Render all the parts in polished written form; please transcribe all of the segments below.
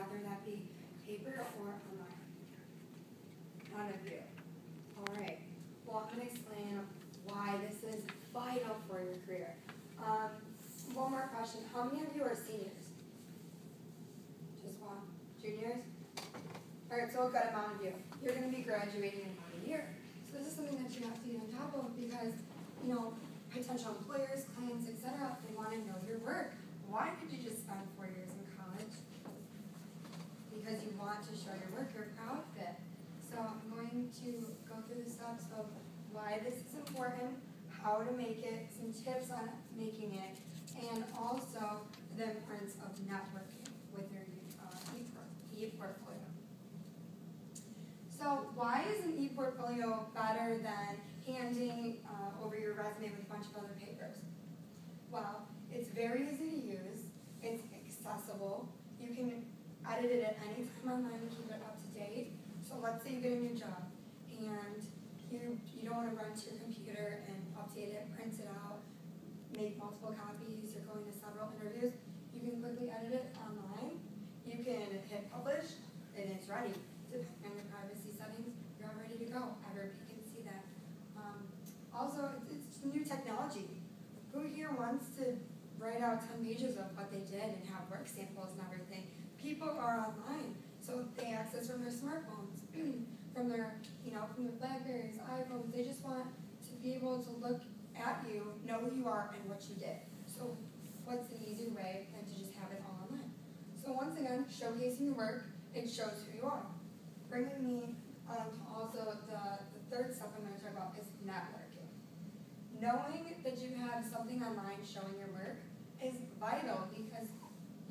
whether that be paper or online? None of you. All right. Well, I'm going to explain why this is vital for your career. One more question. How many of you are seniors? Just one. Juniors? All right, so a good amount of you. You're going to be graduating in about a year. So this is something that you have to get on top of because, you know, potential employers, clients, etc., they want to know your work. Why did you just spend 4 years in college? Because you want to show your work, you're proud of it. So I'm going to go through the steps of why this is important, how to make it, some tips on making it, and also the importance of networking with your e-portfolio. So why is an e-portfolio better than handing over your resume with a bunch of other papers? Well, it's very easy to use, it's accessible, you can edit it at any time online and keep it up to date. So let's say you get a new job and you don't want to run to your computer and update it, print it out, make multiple copies, you're going to several interviews, you can quickly edit it online, you can hit publish, and it's ready. Depending on your privacy settings, you're all ready to go. Everybody can see that. Also, it's new technology. Who here wants to write out 10 pages of what they did and have work samples and everything? People are online, so they access from their smartphones, from their Blackberries, iPhones. They just want to be able to look at you, know who you are, and what you did. So what's an easier way than to just have it all online? So once again, showcasing your work, it shows who you are. Bringing me to also the third step I'm going to talk about is networking. Knowing that you have something online showing your work is vital because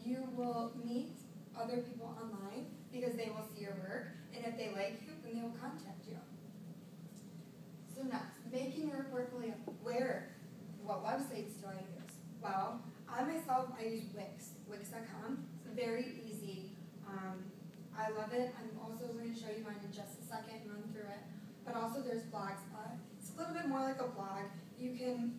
you will meet other people online because they will see your work, and if they like you, then they will contact you. So next, making your portfolio. What websites do I use? Well, I myself, I use Wix, Wix.com. It's very easy. I love it. I'm also going to show you mine in just a second and run through it. But also there's Blogspot. It's a little bit more like a blog. You can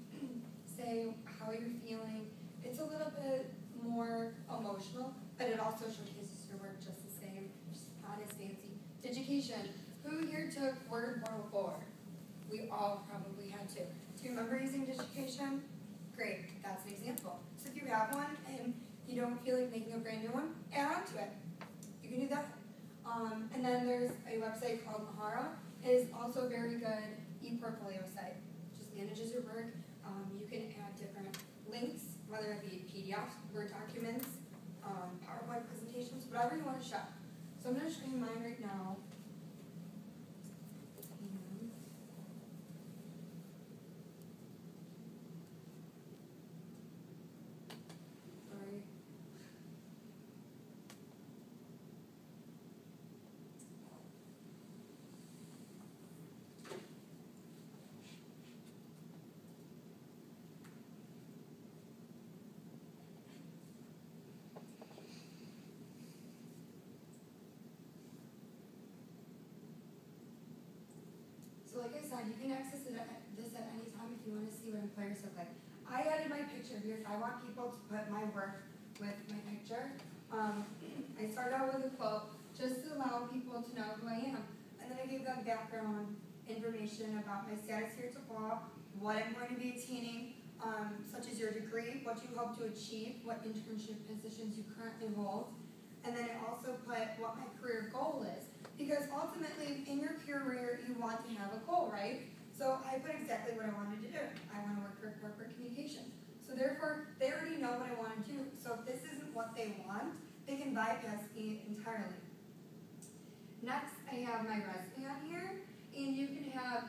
say how you're feeling. It's a little bit more emotional, but it also showcases your work just the same, just not as fancy. Digication. Who here took Word 104? We all probably had to. Do you remember using Digication? Great, that's an example. So if you have one and you don't feel like making a brand new one, add on to it. You can do that. And then there's a website called Mahara. It is also a very good e-portfolio site. It just manages your work. You can add different links, whether it be PDFs, Word documents, PowerPoint presentations, whatever you want to show. So I'm going to show you mine right now. So like I said, you can access this at any time if you want to see what employers look like. I added my picture because I want people to put my work with my picture. I started out with a quote just to allow people to know who I am. And then I gave them background information about my status here at DePaul, what I'm going to be attaining, such as your degree, what you hope to achieve, what internship positions you currently hold. And then I also put what my career goal is. Because ultimately, in your career, you want to have a goal, right? So I put exactly what I wanted to do. I want to work for corporate communications. So therefore, they already know what I want to do. So if this isn't what they want, they can bypass me entirely. Next, I have my resume on here. And you can have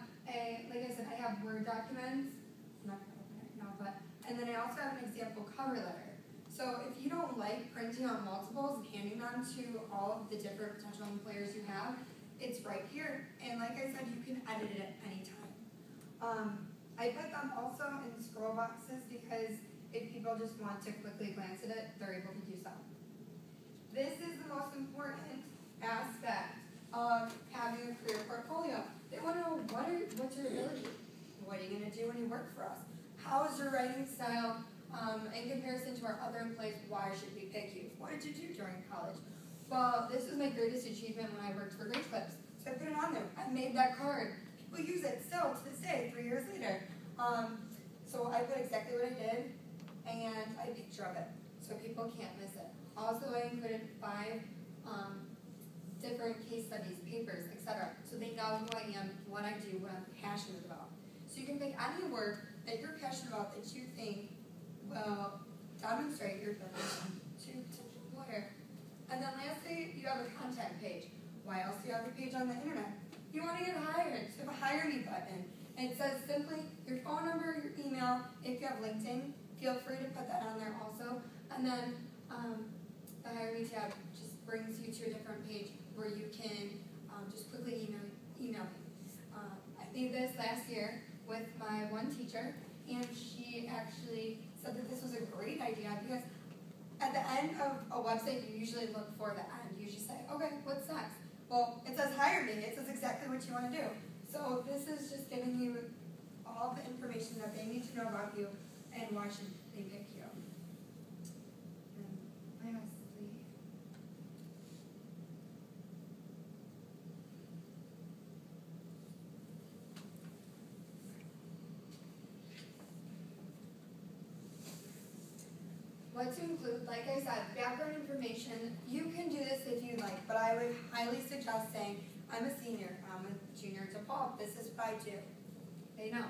like I said, I have Word documents. I'm not going to open it right now, but, and then I also have an example cover letter. So if you don't like printing out multiples and handing them to all of the different potential employers you have, it's right here. And like I said, you can edit it at any time. I put them also in scroll boxes because if people just want to quickly glance at it, they're able to do so. This is the most important aspect of having a career portfolio. They want to know what's your ability? What are you going to do when you work for us? How is your writing style? In comparison to our other employees, why should we pick you? What did you do during college? Well, this was my greatest achievement when I worked for Great Clips. So I put it on there. I made that card. People use it still to this day, 3 years later. So I put exactly what I did, and I picture of it, so people can't miss it. Also, I included 5 different case studies, papers, etc. So they know who I am, what I do, what I'm passionate about. So you can pick any work that you're passionate about that you think will demonstrate your ability to employer. And then lastly, you have a contact page. Why else do you have a page on the internet? You want to get hired, so you have a hire me button. And it says simply your phone number, your email. If you have LinkedIn, feel free to put that on there also. And then the hire me tab just brings you to a different page where you can just quickly email me. I did this last year with my one teacher, and she actually said that this was a great idea because at the end of a website, you usually look for the end. You usually say, okay, what's next? Well, it says hire me. It says exactly what you want to do. So this is just giving you all the information that they need to know about you and why should they pick you. And lastly, what to include, like I said, background information. You can do this if you like, but I would highly suggest saying, I'm a senior, I'm a junior at DePaul, this is what I do. They know.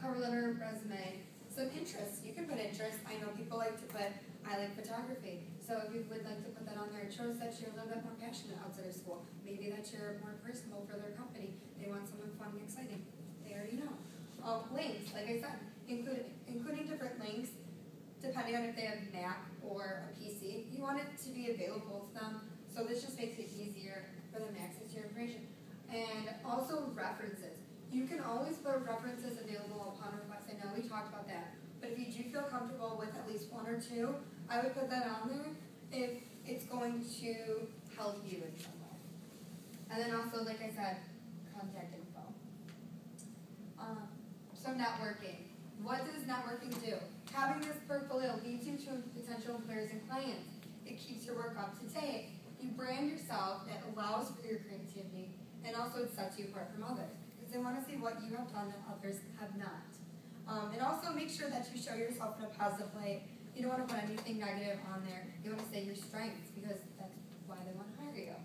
Cover letter, resume, some interests. You can put interests. I know people like to put, I like photography. So if you would like to put that on there, it shows that you're a little bit more passionate outside of school. Maybe that you're more personal for their company. They want someone fun and exciting. They already know. Links, like I said, including different links, depending on if they have Mac or a PC. You want it to be available to them, so this just makes it easier for them to access your information. And also references. You can always put references available upon request. I know we talked about that, but if you do feel comfortable with at least 1 or 2, I would put that on there if it's going to help you in some way. And then also, like I said, contact info. So networking. What does networking do? Having this portfolio leads you to potential employers and clients. It keeps your work up to date. You brand yourself. It allows for your creativity, and also it sets you apart from others because they want to see what you have done that others have not. And also make sure that you show yourself in a positive light. You don't want to put anything negative on there. You want to say your strengths because that's why they want to hire you.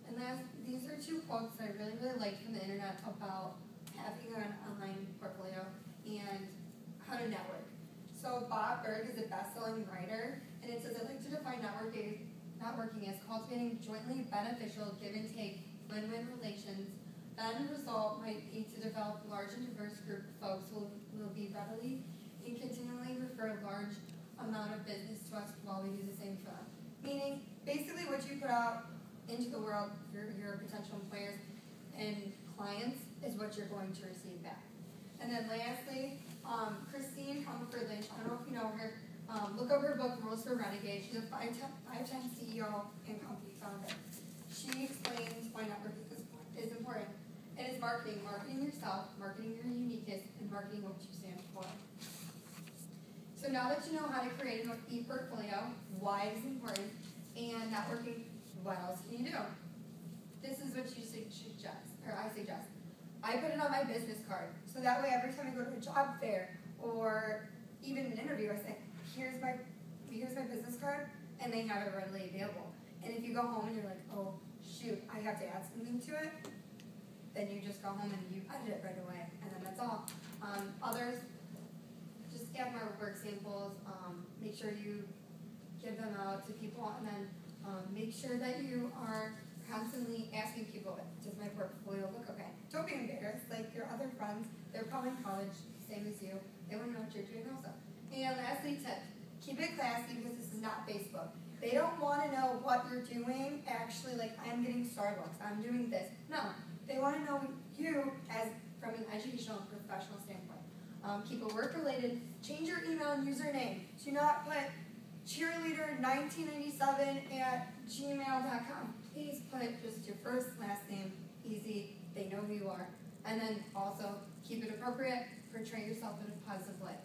And last, these are 2 quotes that I really, really liked from the internet about having an online portfolio and how to network. So Bob Berg is a best-selling writer, and it says, I'd like to define networking as cultivating jointly beneficial give and take win-win relations. The end result might be to develop a large and diverse group of folks who will be readily and continually refer a large amount of business to us while we do the same for them. Meaning, basically what you put out into the world, your potential employers and clients, is what you're going to receive back. And then lastly, Christine Comerford-Lynch, I don't know if you know her, look up her book, Rules for Renegades. She's a 5-time CEO and company founder. She explains why networking is important. It is marketing yourself, marketing your uniqueness, and marketing what you stand for. So now that you know how to create an e-portfolio, why it is important, and networking, what else can you do? This is what you suggest, or I suggest. I put it on my business card, so that way every time I go to a job fair or even an interview, I say, here's my business card, and they have it readily available. And if you go home and you're like, oh shoot, I have to add something to it, then you just go home and you edit it right away, and then that's all. Others, just add more work samples, make sure you give them out to people, and then make sure that you are constantly asking people, does my portfolio look okay? Don't be embarrassed, like your other friends, they're probably in college, same as you, they want to know what you're doing also. And lastly, tip, keep it classy because this is not Facebook. They don't want to know what you're doing, actually, like I'm getting Starbucks, I'm doing this. No, they want to know you as from an educational and professional standpoint. Keep it work-related, change your email and username. Do not put cheerleader1997@gmail.com. Please put just your first, last name, easy, they know who you are. And then also, keep it appropriate, portray yourself in a positive light.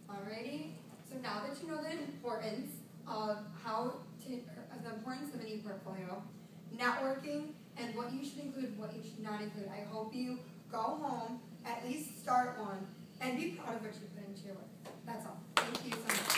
Alrighty? So now that you know the importance of how to, the importance of an e-portfolio, networking, and what you should include, what you should not include. I hope you go home, at least start one, and be proud of what you put into your work. That's all. Thank you so much.